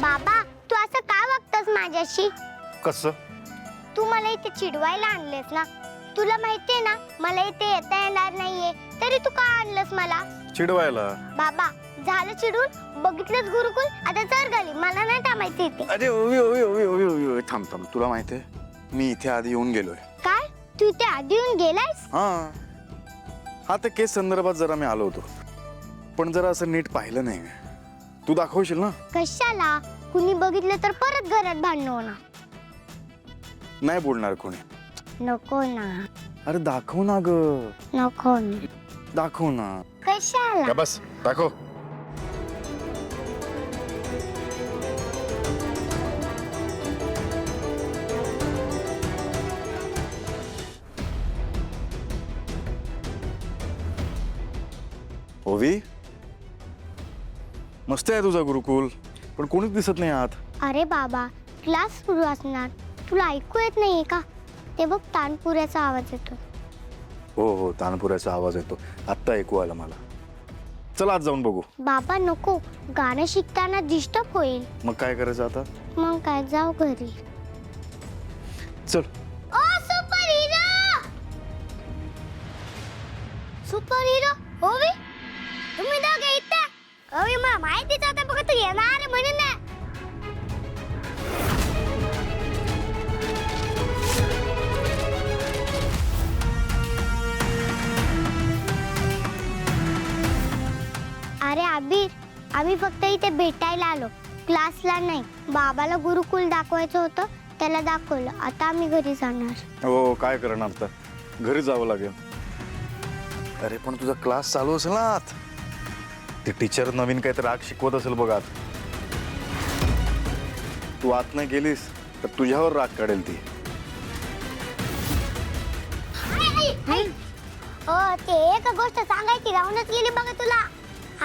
बाबा तू असं का वागतोस माझ्याशी? कसं? तू मला इथे चिडवायला आणलेस ना. तुला माहितीये ना मला इथे येता येणार नाहीये, तरी तू का आणलंस मला? चिडवायला? बाबा झालं चिडून, बघितलंच गुरुकुल, आता चल घरी, मला नाही थांबायचं इथे. अरे ओवी ओवी ओवी ओवी ओवी थांब थांब, तुला माहितीये मी इथे आधी येऊन गेलोय. काय तू इथे आधी येऊन गेलायस? हा त्या केस संदर्भात जरा मी आलो होतो, पण जरा असं नीट पाहिलं नाही. तू दाखवशील ना? कशाला? कुणी बघितलं तर परत घरात भांडण होणार. नाही बोलणार कोणी. नको ना. अरे दाखव ना ग. नको ना. दाखव ना. कशाला? बस दाखव. ओवी मस्त आहे तुझा गुरुकुल, पण कोणीच दिसत नाही आत. अरे बाबा क्लास सुरू असणार, तुला ऐकू येत नाहीये का? ते बघ तानपुऱ्याचा आवाज येतो. हो तानपुऱ्याचा आवाज येतो, आत्ता ऐकू आला मला. चल आज जाऊन बघू. बाबा नको, गाणं शिकताना डिस्टर्ब होईल. मग काय करायचं आता? मग काय, जाऊ घरी. चल. ओ सुपर हिरो, सुपर हिरो ओवी, तुम्ही दोघे इथे? ओवी मला माहितीच होतं बघा तू येणार म्हणून ना. अरे अबीर, आम्ही फक्त इथे भेटायला आलो, क्लासला नाही. बाबाला गुरुकुल दाखवायचं होतं, त्याला दाखवलं. आता आम्ही घरी जाणार. हो काय करणार आता, घरी जावं लागेल. अरे पण तुझा क्लास चालू असेल ना आत. ती टीचर नवीन काहीतरी राग शिकवत असेल बघ आत. तू आत नाही गेलीस तर तुझ्यावर राग काढेल ती. हो ते एक गोष्ट सांगायची राहूनच गेली बघा तुला.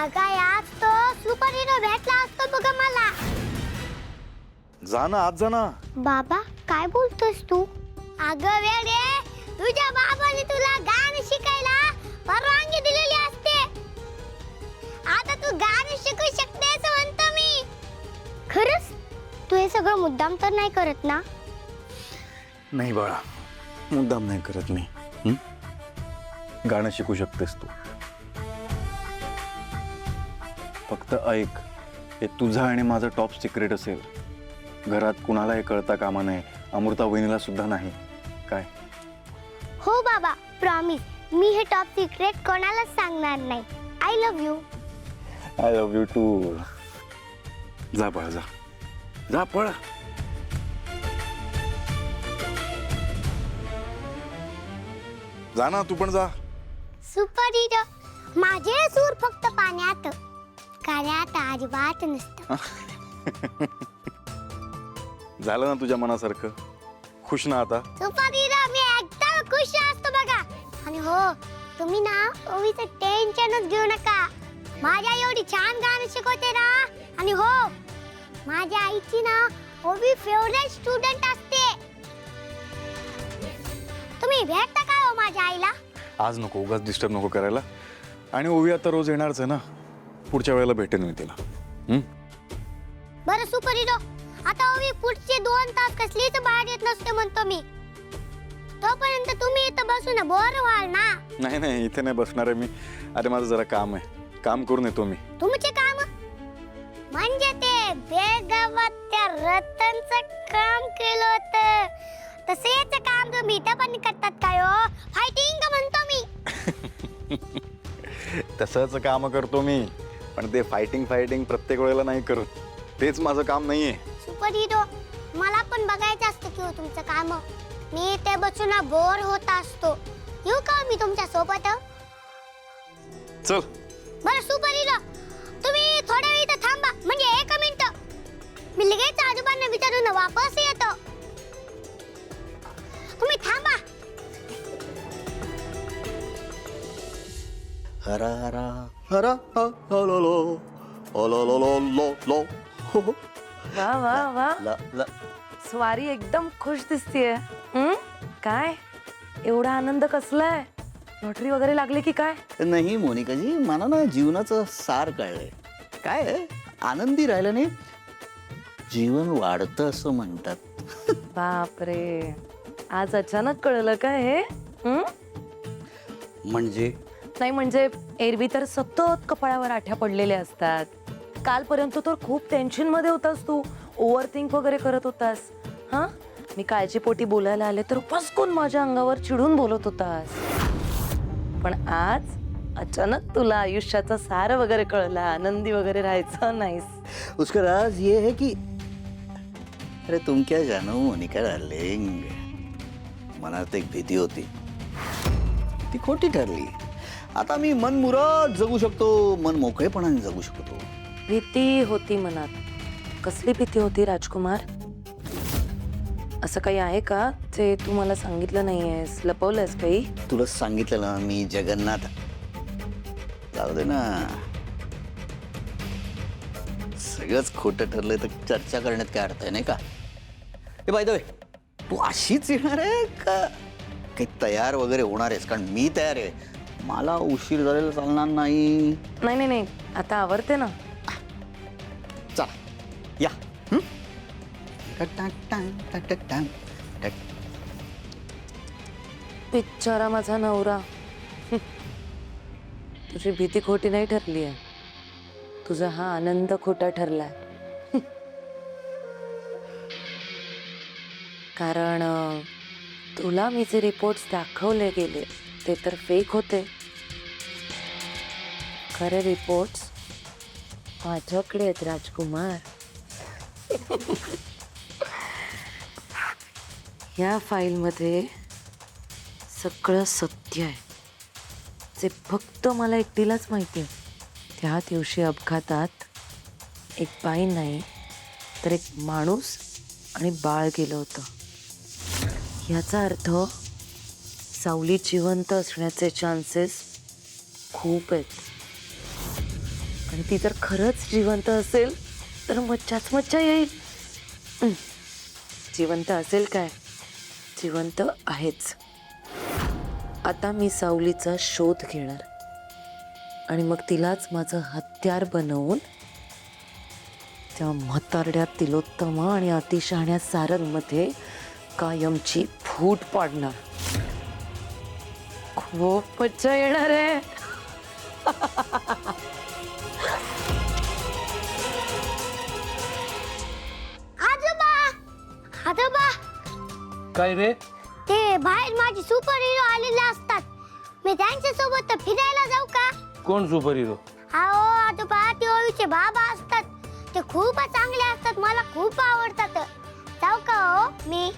अगं आज तो सुपर हिरो भेटला असतो बघा मला. जा ना आत, जा ना. बाबा काय बोलतोस तू? अगं वेडे, तुझ्या बाबाने तुला गाणं शिकायला परवानगी दिलेली असते. आता तू गाणं शिकू शकतेस म्हणतो मी. खरंच? तू हे सगळं मुद्दाम तर नाही करत ना? नाही बाळा, मुद्दाम नाही करत मी. गाणं शिकू शकतेस तू. फक्त ऐक, हे तुझं आणि माझं टॉप सिक्रेट असेल. घरात कुणालाही कळता कामा नये, अमृता वहिनीला सुद्धा नाही. काय? हो बाबा, प्रॉमिस. मी हे टॉप सिक्रेट कोणालाच सांगणार नाही. I love you. I love you too. जा बाळा, जा जा पळ. जा ना तू पण जा. सुपर हिरो, माझे सूर फक्त पाण्यात, कार्यात अजिबात नसतं. झालं ना तुझ्या मनासारखं? खुश ना आता? सुपर हिरो मी एकदम खुश असतो बघा. आणि हो, तुम्ही ना ओवीचं टेन्शनच घेऊ नका. माझ्या एवढी छान गाणं शिकवते ना. आणि हो, माझ्या आईची ना ओवी फेवरेट स्टुडंट असते. तुम्ही भेटता का हो माझ्या आईला? आज नको, उगाच डिस्टर्ब नको करायला. आणि ओवी आता रोज येणारच आहे ना, पुढच्या वेळेला भेटेन मी तिला. बरं सुपर हिरो, आता ओवी पुढचे 2 तास कसलीच बाहेर येत नसते म्हणतो मी. तोपर्यंत तुम्ही इथं बसून बोर व्हाल ना. नाही नाही, इथे नाही बसणार आहे मी. अरे माझं जरा काम आहे, काम करून येतो मी. तुमचे काम म्हणजे ते बेगावात त्या रतनचं काम केलं होतं, तसेच काम तुम्ही इथं पण करतात काय हो? फायटिंग म्हणतो मी. तसंच काम करतो मी, पण ते फायटिंग प्रत्येक वेळेला नाही करत. तेच माझं काम नाहीये. सुपर हिरो, मला पण बघायचं असतं की हो तुमचं काम. मी ते बसून बोर होत असतो. येऊ का मी तुमच्या सोबत? चल. बरं सुपर हिरो, तुम्ही थोड्या वेळ इथं थांबा, म्हणजे 1 मिनिट. मी लगेच आजोबांना विचारून वापस येतो. तुम्ही थांबा. हरा हरा हरा low low low low low low low. वा वा वा, ला ला. स्वारी एकदम खुश दिसतीये. काय एवढा आनंद कसलाय? लॉटरी वगैरे लागली की काय? नाही मोनिकाजी, मला ना जीवनाचं सार कळलंय. काय आहे, आनंदी राहिल्याने जीवन वाढतं असं म्हणतात. बापरे, आज अचानक कळलं का हे? म्हणजे नाही म्हणजे एरवी तर सतत कपाळावर आठ्या पडलेल्या असतात. कालपर्यंत तर खूप टेन्शन मध्ये होतास तू, ओव्हर थिंक वगैरे करत होतास. हा, मी काळजीपोटी बोलायला आले तर पसकून माझ्या अंगावर चिडून बोलत होतास. पण आज अचानक तुला आयुष्याचा सार वगैरे कळला, आनंदी वगैरे राहायचं नाहीस. उसका राज ये है कि अरे तुम क्या जानो मोनिका डार्लिंग, मनात एक भीती होती, ती खोटी ठरली. आता मी मन मुराद जगू शकतो, मन मोकळेपणाने जगू शकतो. भीती होती मनात. कसली भीती होती राजकुमार? असं काही आहे का जे तू मला सांगितलं नाहीयेस, लपवलंस काही? तुला सांगितलं ना मी जगन्नाथ. जाऊ दे ना, सगळंच खोटं ठरलंय तर चर्चा करण्यात काय अर्थ आहे, नाही का? ए बाय द वे, तू अशीच येणार आहे का काही तयार वगैरे होणार आहेस? कारण मी तयार आहे, मला उशीर झालेला चालणार नाही. नाही नाही नाही, आता आवरते ना. चला या. बिचारा माझा नवरा. तुझी भीती खोटी नाही ठरली आहे, तुझा हा आनंद खोटा ठरलाय. कारण तुला मी जे रिपोर्ट्स दाखवले गेले ते तर फेक होते. खरे रिपोर्ट्स माझ्याकडे आहेत राजकुमार. या फाईलमध्ये सगळं सत्य आहे, जे फक्त मला एकटीलाच माहिती आहे. त्या दिवशी अपघातात एक बाई नाही तर एक माणूस आणि बाळ गेलं होतं. याचा अर्थ सावली जिवंत असण्याचे चान्सेस खूप आहेत. आणि ती जर खरंच जिवंत असेल तर मज्जाच मज्जा येईल. जिवंत असेल काय, जिवंत आहेच. आता मी सावलीचा शोध घेणार आणि मग तिलाच माझं हत्यार बनवून त्या म्हातारड्या तिलोत्तमा आणि अतिशहाण्या सारंगमध्ये कायमची फूट पाडणार. खूप मज्जा येणार आहे. आजोबा, आजोबा, काय रे? ते बाहेर माझे सुपर हिरो आलेले असतात, मी त्यांच्या सोबत फिरायला जाऊ का? कोण सुपर हिरो? अहो आजोबा, ते ओवीचे बाबा असतात, ते खूपच चांगले असतात, मला खूप आवडतात. जाऊ का हो मी?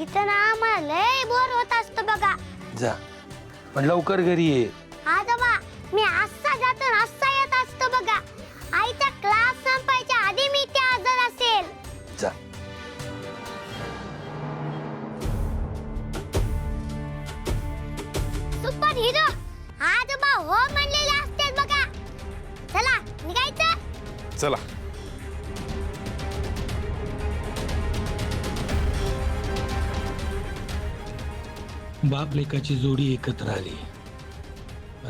इथं ना आम्हाला लय बोर होत असतं बघा. जा, पण लवकर घरी ये. आजोबा, मी असा जातो आणि असा येत असतो बघा. आईचा क्लास संपायच्या आधी मी ते हजर असेल. जा. सुपर हिरो आजोबा हो म्हणलेले असते बघा. चला निघायचं. चला. बाप लेकाची जोडी एकत्र आली.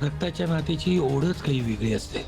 रक्ताच्या नात्याची ओढच काही वेगळी असते.